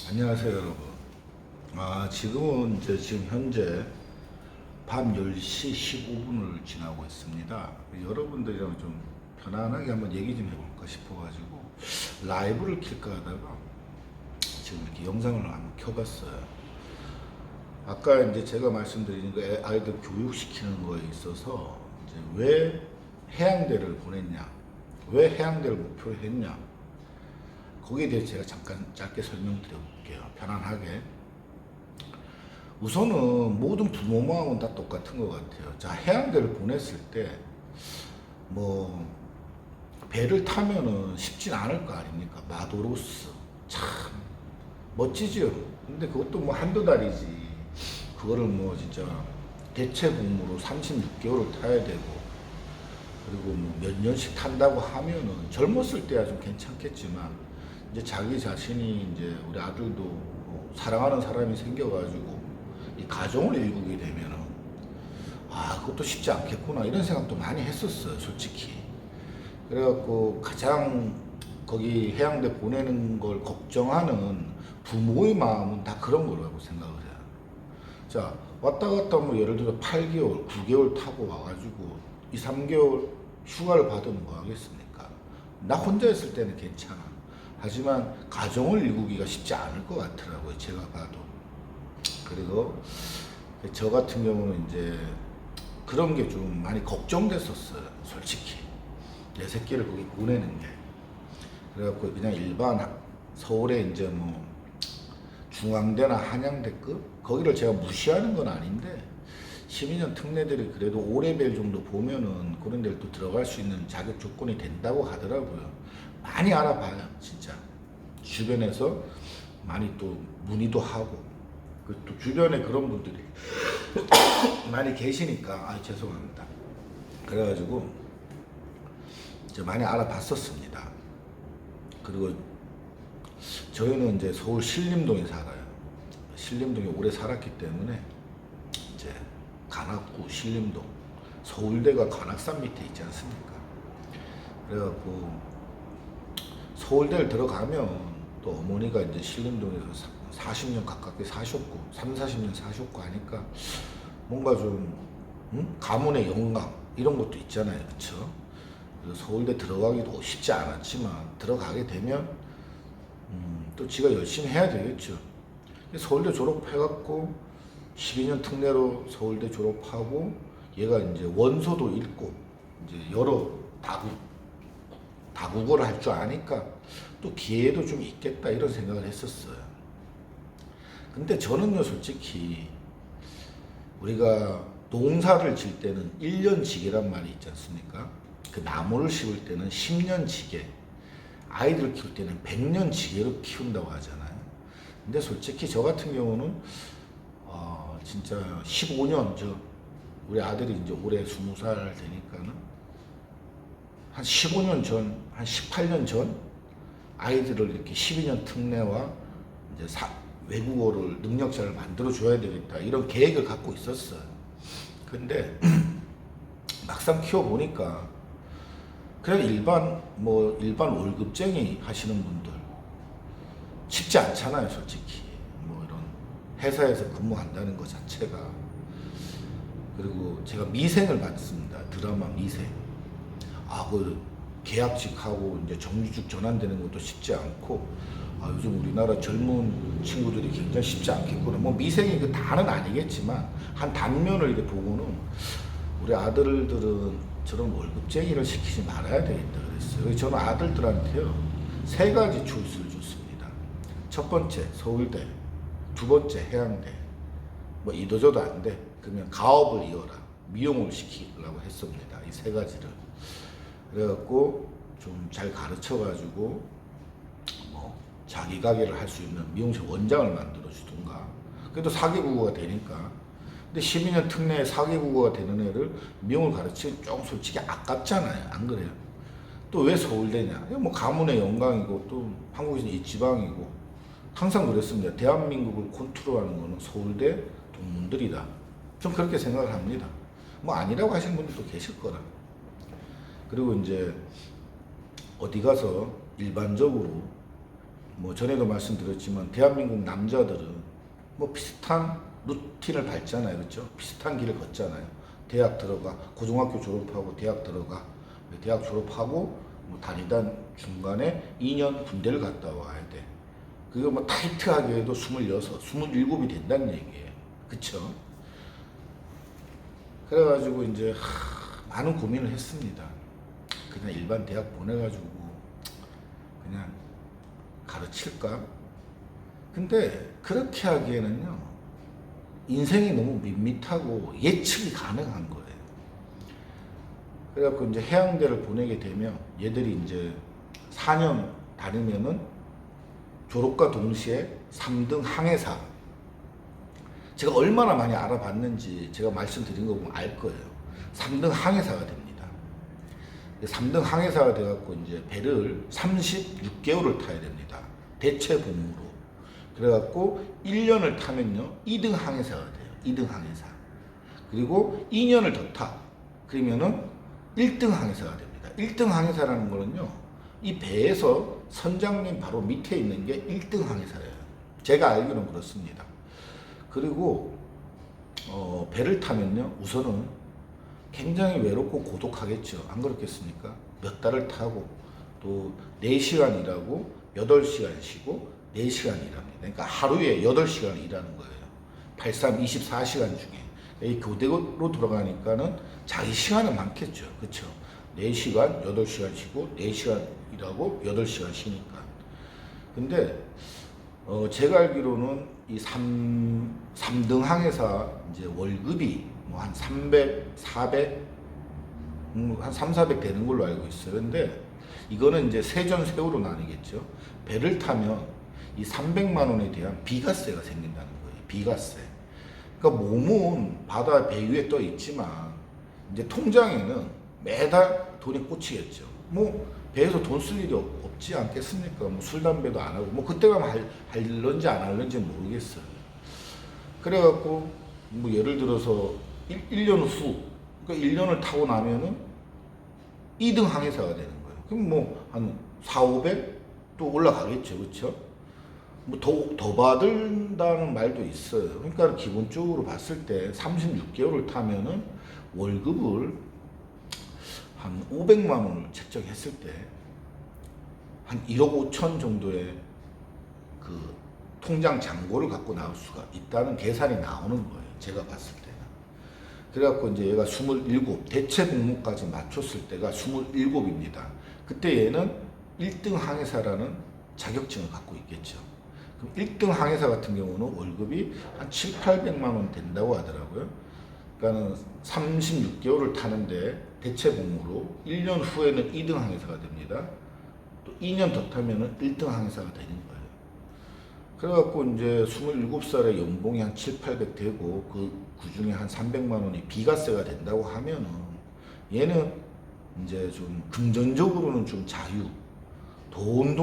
안녕하세요, 여러분. 지금은 지금 현재 밤 10시 15분을 지나고 있습니다. 여러분들이랑 좀 편안하게 한번 얘기 좀 해볼까 싶어가지고 라이브를 킬까 하다가 지금 이렇게 영상을 한번 켜봤어요. 아까 이제 제가 말씀드린 거 아이들 교육시키는 거에 있어서 이제 왜 해양대를 보냈냐, 왜 해양대를 목표로 했냐, 거기에 대해서 제가 잠깐 짧게 설명드려 볼게요. 편안하게. 우선은 모든 부모 마음은 다 똑같은 것 같아요. 자, 해양대를 보냈을 때, 뭐, 배를 타면은 쉽진 않을 거 아닙니까? 마도로스. 참, 멋지죠? 근데 그것도 뭐 한두 달이지. 그거를 뭐 진짜 대체 복무로 36개월을 타야 되고, 그리고 뭐 몇 년씩 탄다고 하면은 젊었을 때야 좀 괜찮겠지만, 이제 자기 자신이 이제 우리 아들도 뭐 사랑하는 사람이 생겨가지고 이 가정을 일구게 되면은 그것도 쉽지 않겠구나 이런 생각도 많이 했었어요, 솔직히. 그래갖고 가장 거기 해양대 보내는 걸 걱정하는 부모의 마음은 다 그런 거라고 생각을 해요. 자, 왔다 갔다 뭐 예를 들어 8개월, 9개월 타고 와가지고 2, 3개월 휴가를 받으면 뭐 하겠습니까? 나 혼자 있을 때는 괜찮아. 하지만 가정을 일구기가 쉽지 않을 것 같더라고요, 제가 봐도. 그리고 저 같은 경우는 이제 그런 게 좀 많이 걱정됐었어요, 솔직히. 내 새끼를 거기 보내는 게. 그래갖고 그냥 일반 서울에 이제 뭐 중앙대나 한양대급 거기를 제가 무시하는 건 아닌데 12년 특례들이 그래도 5레벨 정도 보면은 그런 데를 또 들어갈 수 있는 자격 조건이 된다고 하더라고요. 많이 알아봐요, 진짜. 주변에서 많이 또 문의도 하고, 또 주변에 그런 분들이 많이 계시니까, 죄송합니다. 그래가지고, 이제 많이 알아봤었습니다. 그리고 저희는 이제 서울 신림동에 살아요. 신림동에 오래 살았기 때문에, 이제 관악구 신림동, 서울대가 관악산 밑에 있지 않습니까? 그래갖고, 서울대를 들어가면 또 어머니가 이제 신림동에서 40년 가깝게 사셨고 3, 40년 사셨고 하니까 뭔가 좀 가문의 영광 이런 것도 있잖아요, 그렇죠? 서울대 들어가기도 쉽지 않았지만 들어가게 되면 또 지가 열심히 해야 되겠죠. 서울대 졸업해갖고 12년 특례로 서울대 졸업하고 얘가 이제 원서도 읽고 이제 여러 다국어를 할 줄 아니까 또 기회도 좀 있겠다 이런 생각을 했었어요. 근데 저는요, 솔직히 우리가 농사를 질 때는 1년 지게란 말이 있지 않습니까? 그 나무를 심을 때는 10년 지게, 아이들 키울 때는 100년 지게로 키운다고 하잖아요. 근데 솔직히 저 같은 경우는 진짜 15년 우리 아들이 이제 올해 20살 되니까는 한 15년 전, 한 18년 전 아이들을 이렇게 12년 특례와 이제 외국어를 능력자를 만들어 줘야 되겠다 이런 계획을 갖고 있었어요. 근데 막상 키워 보니까 그냥 일반 월급쟁이 하시는 분들 쉽지 않잖아요, 솔직히. 뭐 이런 회사에서 근무한다는 것 자체가. 그리고 제가 미생을 받습니다. 드라마 미생. 그 계약직하고 이제 정규직 전환되는 것도 쉽지 않고, 요즘 우리나라 젊은 친구들이 굉장히 쉽지 않겠구나. 뭐 미생이 그 다는 아니겠지만 한 단면을 이렇게 보고는 우리 아들들은 저런 월급쟁이를 시키지 말아야 되겠다 그랬어요. 저는 아들들한테요 3가지 초이스를 줬습니다. 첫 번째 서울대, 두 번째 해양대. 뭐 이도저도 안 돼. 그러면 가업을 이어라. 미용을 시키려고 했습니다. 이 3가지를. 그래갖고 좀 잘 가르쳐가지고 뭐 자기 가게를 할 수 있는 미용실 원장을 만들어 주든가. 그래도 4개 국어가 되니까. 근데 12년 특례에 4개 국어가 되는 애를 미용을 가르치기 좀 솔직히 아깝잖아요, 안 그래요? 또 왜 서울대냐? 뭐 가문의 영광이고 또 한국에서 이 지방이고 항상 그랬습니다. 대한민국을 컨트롤하는 거는 서울대 동문들이다. 좀 그렇게 생각을 합니다. 뭐 아니라고 하시는 분들도 계실 거라. 그리고 이제 어디 가서 일반적으로 뭐 전에도 말씀드렸지만 대한민국 남자들은 뭐 비슷한 루틴을 밟잖아요. 그렇죠? 비슷한 길을 걷잖아요. 대학 들어가, 고등학교 졸업하고 대학 들어가, 대학 졸업하고 뭐 다니던 중간에 2년 군대를 갔다 와야 돼. 그거 뭐 타이트하게 해도 26, 27이 된다는 얘기예요. 그쵸? 그래가지고 이제 많은 고민을 했습니다. 그냥 일반 대학 보내가지고 그냥 가르칠까? 근데 그렇게 하기에는요, 인생이 너무 밋밋하고 예측이 가능한 거예요. 그래갖고 이제 해양대를 보내게 되면 얘들이 이제 4년 다니면은 졸업과 동시에 3등 항해사. 제가 얼마나 많이 알아봤는지 제가 말씀드린 거 보면 알 거예요. 3등 항해사가 됩니다. 3등 항해사가 돼갖고 이제 배를 36개월을 타야 됩니다. 대체 복무로. 그래갖고 1년을 타면요 2등 항해사가 돼요. 2등 항해사. 그리고 2년을 더 타. 그러면은 1등 항해사가 됩니다. 1등 항해사라는 거는요 이 배에서 선장님 바로 밑에 있는 게 1등 항해사예요. 제가 알기로는 그렇습니다. 그리고 배를 타면요 우선은 굉장히 외롭고 고독하겠죠. 안 그렇겠습니까? 몇 달을 타고 또 4시간 일하고 8시간 쉬고 4시간 일합니다. 그러니까 하루에 8시간 일하는 거예요. 83, 24시간 중에. 이 교대로 들어가니까는 자기 시간은 많겠죠. 그렇죠? 4시간, 8시간 쉬고 4시간 일하고 8시간 쉬니까. 근데 제가 알기로는 이 3등 항해사 이제 월급이 뭐 한 300, 400, 한 3, 400 되는 걸로 알고 있어요. 근데 이거는 이제 세전세후로 나뉘겠죠. 배를 타면 이 300만 원에 대한 비과세가 생긴다는 거예요. 비과세. 그러니까 몸은 바다 배 위에 떠 있지만 이제 통장에는 매달 돈이 꽂히겠죠. 뭐 배에서 돈 쓸 일이 없지 않겠습니까? 뭐 술 담배도 안 하고 뭐 그때 가면 할런지 안 할런지 모르겠어요. 그래갖고 뭐 예를 들어서 1년 후 그러니까 1년을 타고 나면은 2등 항해사가 되는 거예요. 그럼 뭐 한 4, 500 또 올라가겠죠. 그렇죠? 뭐 더 받는다는 말도 있어요. 그러니까 기본적으로 봤을 때 36개월을 타면은 월급을 한 500만 원을 책정했을 때 한 1억 5천 정도의 그 통장 잔고를 갖고 나올 수가 있다는 계산이 나오는 거예요. 제가 봤을 때는. 그래갖고 이제 얘가 27, 대체 복무까지 맞췄을 때가 27입니다. 그때 얘는 1등 항해사라는 자격증을 갖고 있겠죠. 그럼 1등 항해사 같은 경우는 월급이 한 7, 800만 원 된다고 하더라고요. 그러니까 36개월을 타는데 대체 복무로 1년 후에는 2등 항해사가 됩니다. 또 2년 더 타면은 1등 항해사가 되는 거예요. 그래갖고 이제 27살에 연봉이 한 7, 800 되고 그 중에 한 300만 원이 비과세가 된다고 하면은 얘는 이제 좀 금전적으로는 좀 자유, 돈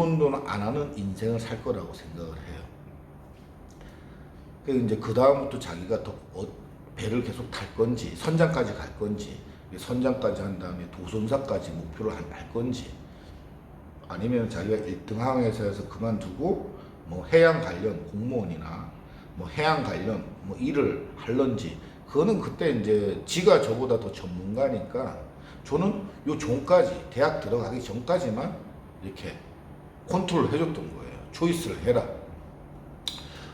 안 하는 인생을 살 거라고 생각을 해요. 그래서 이제 그 다음부터 자기가 더 배를 계속 탈 건지 선장까지 갈 건지 선장까지 한 다음에 도선사까지 목표를 할 건지 아니면 자기가 1등 항해사에서 그만두고 뭐 해양 관련 공무원이나 뭐 해양 관련 뭐 일을 할런지 그거는 그때 이제 지가 저보다 더 전문가니까 저는 요 전까지 대학 들어가기 전까지만 이렇게 컨트롤 해줬던 거예요. 초이스를 해라.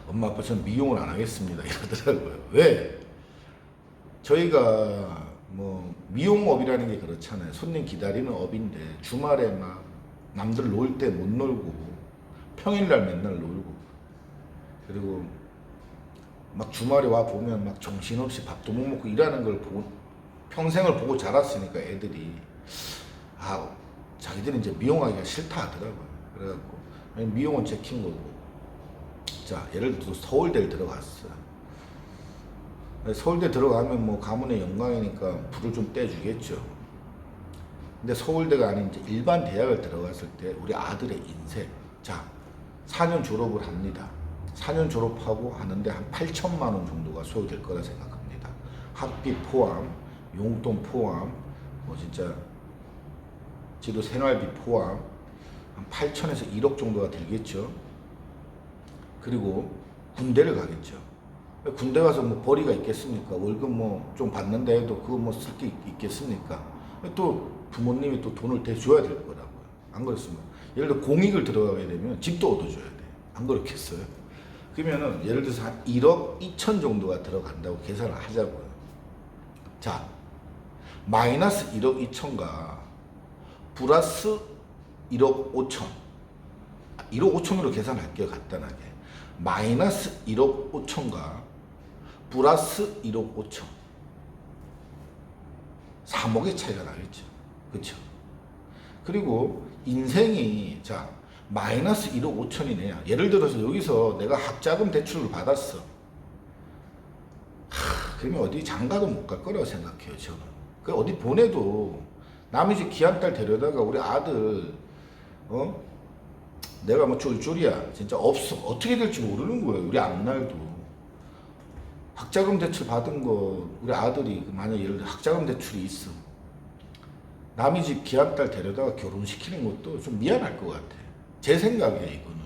엄마 아빠 전 미용을 안 하겠습니다 이러더라고요. 왜? 저희가 뭐 미용업이라는 게 그렇잖아요. 손님 기다리는 업인데 주말에 막 남들 놀 때 못 놀고 평일날 맨날 놀고 그리고 막 주말에 와 보면 막 정신없이 밥도 못 먹고 일하는 걸 보고 평생을 보고 자랐으니까 애들이 자기들은 이제 미용하기가 싫다 하더라고요. 그래갖고 미용은 제킨 거고 자 예를 들어서 서울대를 들어갔어요. 서울대 들어가면 뭐 가문의 영광이니까 불을 좀 떼주겠죠. 근데 서울대가 아닌 이제 일반 대학을 들어갔을 때 우리 아들의 인생 자 4년 졸업을 합니다. 4년 졸업하고 하는데 한 8천만 원 정도가 소요될 거라 생각합니다. 학비 포함, 용돈 포함, 뭐 진짜 지도 생활비 포함 한 8천에서 1억 정도가 들겠죠. 그리고 군대를 가겠죠. 군대 가서 뭐 벌이가 있겠습니까? 월급 뭐 좀 받는다 해도 그거 뭐 쓸 게 있겠습니까? 또 부모님이 또 돈을 대줘야 될 거라고요. 안 그렇습니까? 예를 들어 공익을 들어가게 되면 집도 얻어줘야 돼. 안 그렇겠어요? 그러면은 예를 들어서 한 1억 2천 정도가 들어간다고 계산을 하자고요. 자, 마이너스 1억 2천과 플러스 1억 5천. 1억 5천으로 계산할게요. 간단하게. 마이너스 1억 5천과 플러스 1억 5천. 3억의 차이가 나겠죠. 그렇죠? 그리고 인생이 자 마이너스 1억 5천이네요. 예를 들어서 여기서 내가 학자금 대출을 받았어. 그러면 어디 장가도 못 갈 거라고 생각해요. 저는. 그 어디 보내도 남의 집 귀한 딸 데려다가 우리 아들 내가 뭐 쫄쫄이야. 진짜 없어. 어떻게 될지 모르는 거예요. 우리 앞날도. 학자금 대출 받은 거 우리 아들이 만약 예를 들어 학자금 대출이 있어. 남의 집 귀한 딸 데려다가 결혼시키는 것도 좀 미안할 것 같아. 제 생각이에요, 이거는.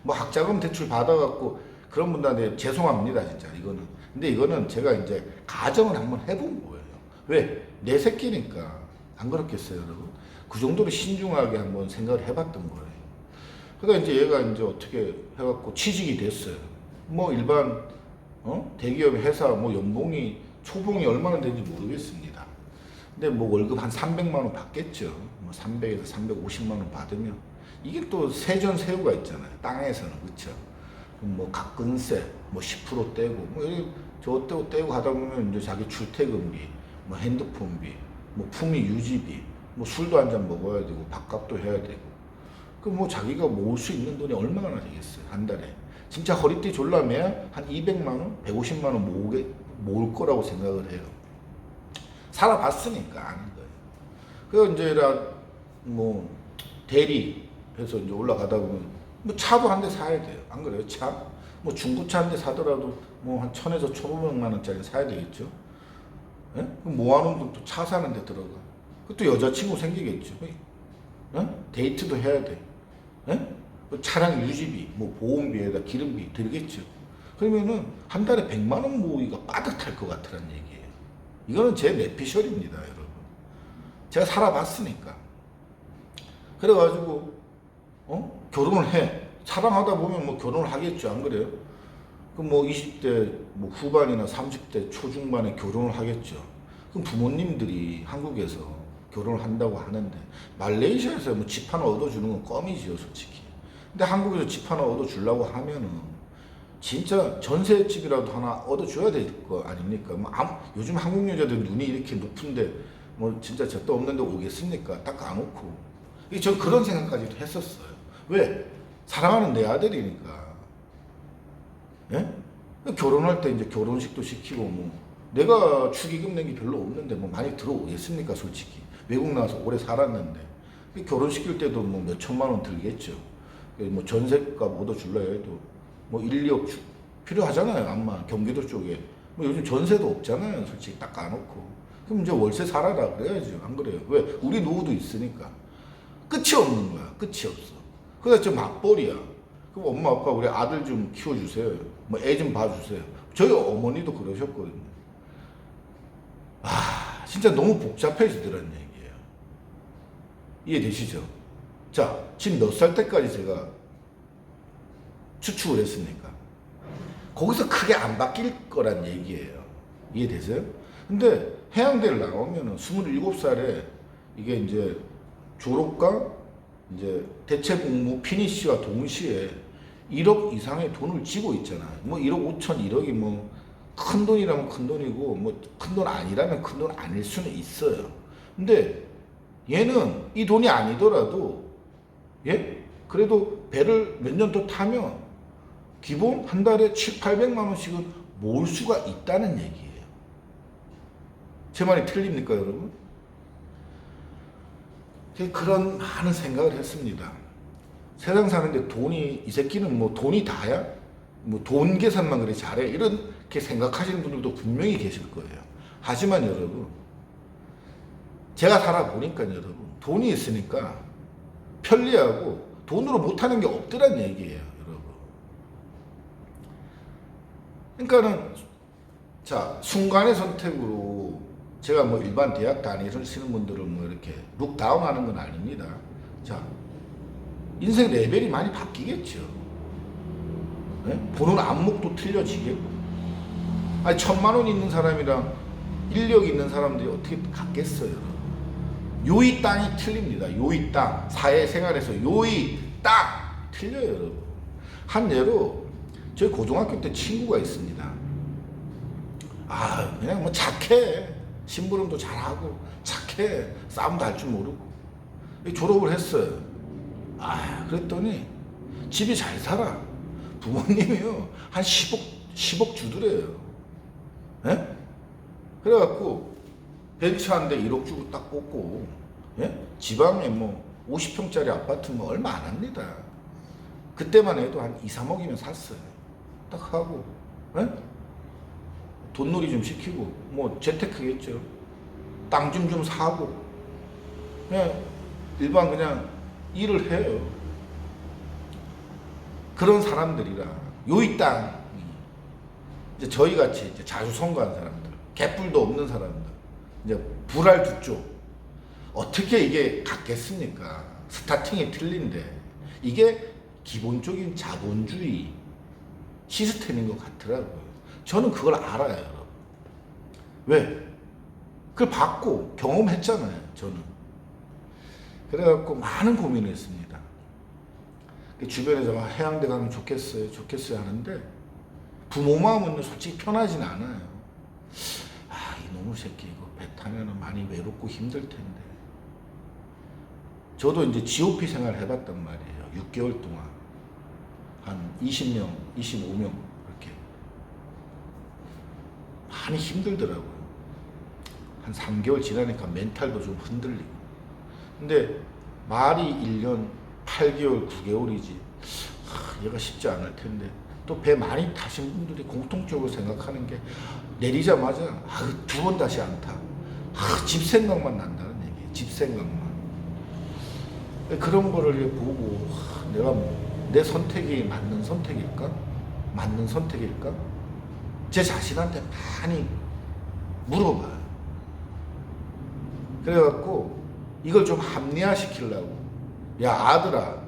뭐 학자금 대출 받아갖고 그런 분들한테 죄송합니다, 진짜, 이거는. 근데 이거는 제가 이제 가정을 한번 해본 거예요. 왜? 내 새끼니까. 안 그렇겠어요, 여러분? 그 정도로 신중하게 한번 생각을 해봤던 거예요. 그러니까 이제 얘가 이제 어떻게 해갖고 취직이 됐어요. 뭐 일반, 대기업 회사 뭐 연봉이, 초봉이 얼마나 되는지 모르겠습니다. 근데 뭐 월급 한 300만 원 받겠죠. 뭐 300에서 350만 원 받으면. 이게 또 세전세후가 있잖아요. 땅에서는. 그쵸? 뭐 가근세, 뭐 10% 떼고, 뭐 저 떼고 하다 보면 이제 자기 출퇴근비, 뭐 핸드폰비, 뭐 품위 유지비, 뭐 술도 한 잔 먹어야 되고, 밥값도 해야 되고. 그 뭐 자기가 모을 수 있는 돈이 얼마나 되겠어요. 한 달에. 진짜 허리띠 졸라매야 한 200만 원, 150만 원 모을 거라고 생각을 해요. 살아봤으니까 아는 거예요. 그 이제 뭐 대리 해서 이제 올라가다 보면 뭐 차도 한 대 사야 돼요. 안 그래요? 차? 뭐 중고차 한 대 사더라도 뭐 한 1000에서 1500만 원짜리 사야 되겠죠. 예? 그럼 모아놓은 돈 또 차 사는 데 들어가. 또 여자친구 생기겠죠. 예? 데이트도 해야 돼. 예? 차량 유지비, 뭐 보험비에다 기름비 들겠죠. 그러면은 한 달에 100만 원 모으기가 빠듯할 것 같으란 얘기예요. 이거는 제 내피셜입니다, 여러분. 제가 살아봤으니까. 그래가지고 결혼을 해. 사랑하다 보면 뭐 결혼을 하겠죠. 안 그래요? 그럼 뭐 20대 뭐 후반이나 30대 초중반에 결혼을 하겠죠. 그럼 부모님들이 한국에서 결혼을 한다고 하는데 말레이시아에서 뭐 집 하나 얻어주는 건 껌이지요, 솔직히. 근데 한국에서 집 하나 얻어주려고 하면은 진짜 전셋집이라도 하나 얻어줘야 될 거 아닙니까? 뭐 요즘 한국 여자들 눈이 이렇게 높은데 뭐 진짜 젖도 없는데 오겠습니까? 딱 까놓고. 저 그런 생각까지도 했었어요. 왜? 사랑하는 내 아들이니까. 예? 결혼할 때 이제 결혼식도 시키고 뭐 내가 축의금 낸 게 별로 없는데 뭐 많이 들어오겠습니까, 솔직히. 외국 나와서 오래 살았는데 결혼시킬 때도 뭐 몇 천만 원 들겠죠. 뭐 전세값 얻어줄라 해도 뭐 1, 2억 필요하잖아요. 아마 경기도 쪽에 뭐 요즘 전세도 없잖아요, 솔직히 딱 까놓고. 그럼 이제 월세 살아라 그래야죠. 안 그래요? 왜? 우리 노후도 있으니까. 끝이 없는 거야. 끝이 없어. 그래서 좀 맞벌이야. 그럼 엄마 아빠 우리 아들 좀 키워주세요. 뭐 애 좀 봐주세요. 저희 어머니도 그러셨거든요. 아 진짜 너무 복잡해지더란 얘기예요. 이해되시죠? 자 지금 몇 살 때까지 제가 추측을 했습니까? 거기서 크게 안 바뀔 거란 얘기예요. 이해되세요? 근데 해양대를 나오면은 27살에 이게 이제 졸업과 이제 대체 공부 피니시와 동시에 1억 이상의 돈을 쥐고 있잖아요. 뭐 1억 5천, 1억이 뭐 큰 돈이라면 큰 돈이고 뭐 큰 돈 아니라면 큰 돈 아닐 수는 있어요. 근데 얘는 이 돈이 아니더라도 예? 그래도 배를 몇 년 더 타면 기본 한 달에 7, 800만 원씩은 모을 수가 있다는 얘기예요. 제 말이 틀립니까, 여러분? 그런 많은 생각을 했습니다. 세상 사는데 돈이, 이 새끼는 뭐 돈이 다야? 뭐 돈 계산만 그래 잘해? 이렇게 생각하시는 분들도 분명히 계실 거예요. 하지만 여러분, 제가 살아보니까 여러분, 돈이 있으니까 편리하고 돈으로 못하는 게 없더란 얘기예요, 여러분. 그러니까는 자 순간의 선택으로 제가 뭐 일반 대학 다니시는 분들을 뭐 이렇게 룩다운 하는 건 아닙니다. 자 인생 레벨이 많이 바뀌겠죠. 네? 보는 안목도 틀려지겠고. 아니 1,000만 원 있는 사람이랑 인력 있는 사람들이 어떻게 같겠어요? 요이 땅이 틀립니다. 요이 땅 사회생활에서 요이 땅 틀려요, 여러분. 한 예로 저희 고등학교 때 친구가 있습니다. 아 그냥 뭐 착해. 심부름도 잘하고 착해. 싸움도 할 줄 모르고 졸업을 했어요. 아 그랬더니 집이 잘 살아. 부모님이요 한 10억 주더래요. 예? 그래갖고 벤츠 한 대 1억 주고 딱 뽑고, 예? 지방에 뭐 50평짜리 아파트 뭐 얼마 안 합니다. 그때만 해도 한 2, 3억이면 샀어요. 딱 하고, 예? 돈놀이 좀 시키고 뭐 재테크겠죠. 땅 좀 사고 그냥 일반 그냥 일을 해요. 그런 사람들이라 요이 땅 이제 저희 같이 이제 자주 선거한 사람들, 개뿔도 없는 사람들, 이제 불알 두 쪽 어떻게 이게 같겠습니까? 스타팅이 틀린데 이게 기본적인 자본주의 시스템인 것 같더라고요. 저는 그걸 알아요, 여러분. 왜? 그걸 받고 경험했잖아요, 저는. 그래갖고 많은 고민을 했습니다. 주변에서 해양대 가면 좋겠어요, 좋겠어요 하는데 부모 마음은 솔직히 편하진 않아요. 아, 이놈의 새끼 이거 배 타면은 많이 외롭고 힘들 텐데. 저도 이제 GOP 생활 해봤단 말이에요. 6개월 동안 한 20명, 25명 이렇게 많이 힘들더라고요. 한 3개월 지나니까 멘탈도 좀 흔들리고. 근데 말이 1년 8개월, 9개월이지. 얘가 쉽지 않을 텐데. 또 배 많이 타신 분들이 공통적으로 생각하는 게 내리자마자 2번 다시 안 타. 집 생각만 난다는 얘기예요. 집 생각만. 그런 거를 보고 내가 내 선택이 맞는 선택일까? 맞는 선택일까? 제 자신한테 많이 물어봐요. 그래갖고 이걸 좀 합리화시키려고 야 아들아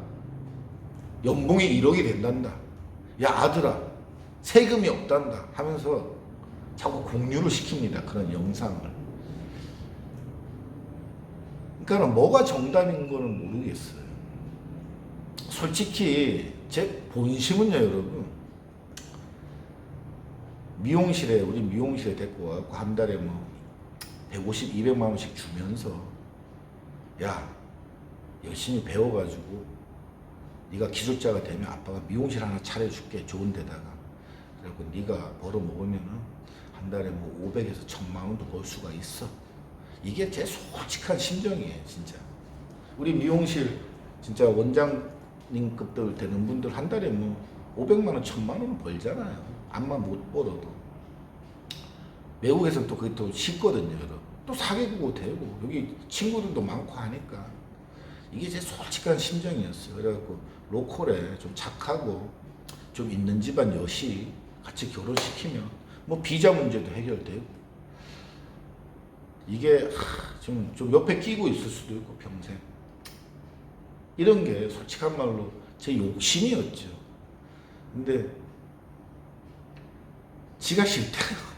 연봉이 1억이 된단다. 야 아들아 세금이 없단다 하면서 자꾸 공유를 시킵니다. 그런 영상을. 그러니까 뭐가 정답인 거는 모르겠어요. 솔직히 제 본심은요, 여러분. 미용실에 우리 미용실에 데리고 와갖고 한 달에 뭐 150, 200만 원씩 주면서 야 열심히 배워가지고 네가 기술자가 되면 아빠가 미용실 하나 차려줄게 좋은 데다가. 그리고 네가 벌어 먹으면은 한 달에 뭐 500에서 1000만 원도 벌 수가 있어. 이게 제 솔직한 심정이에요, 진짜. 우리 미용실 진짜 원장님급들 되는 분들 한 달에 뭐 500만 원, 1000만 원은 벌잖아요. 암만 못 벌어도. 외국에서는 또 그게 또 쉽거든요, 여러분. 또 사귀고 되고 여기 친구들도 많고 하니까 이게 제 솔직한 심정이었어요. 그래갖고 로컬에 좀 착하고 좀 있는 집안 여시 같이 결혼시키면 뭐 비자 문제도 해결되고 이게 좀 옆에 끼고 있을 수도 있고 평생 이런 게 솔직한 말로 제 욕심이었죠. 근데 지가 싫대요.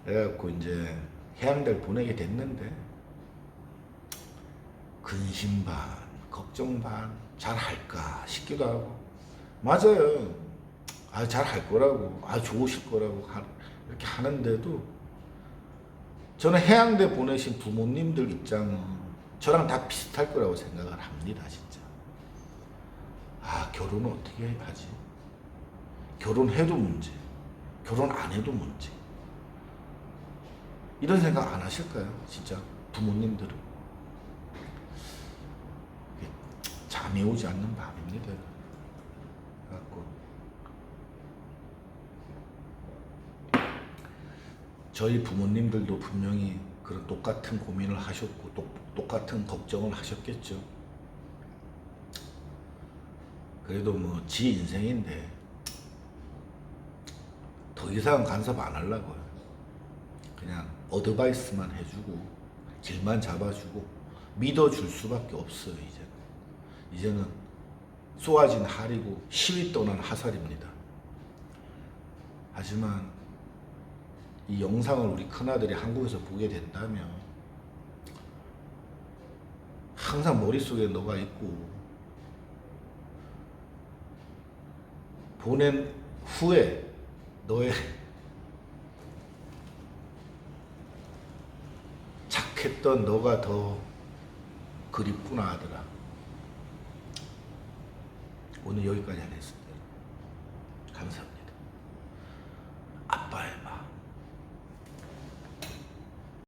그래갖고 이제 해양대를 보내게 됐는데 근심 반, 걱정 반, 잘할까 싶기도 하고. 맞아요. 잘할 거라고, 좋으실 거라고 이렇게 하는데도 저는 해양대 보내신 부모님들 입장은 저랑 다 비슷할 거라고 생각을 합니다, 진짜. 결혼은 어떻게 하지? 결혼해도 문제, 결혼 안 해도 문제. 이런 생각 안 하실까요? 진짜 부모님들은. 잠이 오지 않는 밤입니다. 그래갖고 저희 부모님들도 분명히 그런 똑같은 고민을 하셨고 똑같은 걱정을 하셨겠죠. 그래도 뭐 지 인생인데 더 이상 간섭 안 하려고요. 그냥 어드바이스만 해주고 길만 잡아주고 믿어줄 수밖에 없어요. 이제는 쏘아진 할이고 시위 떠난 화살입니다. 하지만 이 영상을 우리 큰아들이 한국에서 보게 된다면 항상 머릿속에 너가 있고 보낸 후에 너의 착했던 너가 더 그립구나 하더라. 오늘 여기까지 하겠습니다. 감사합니다.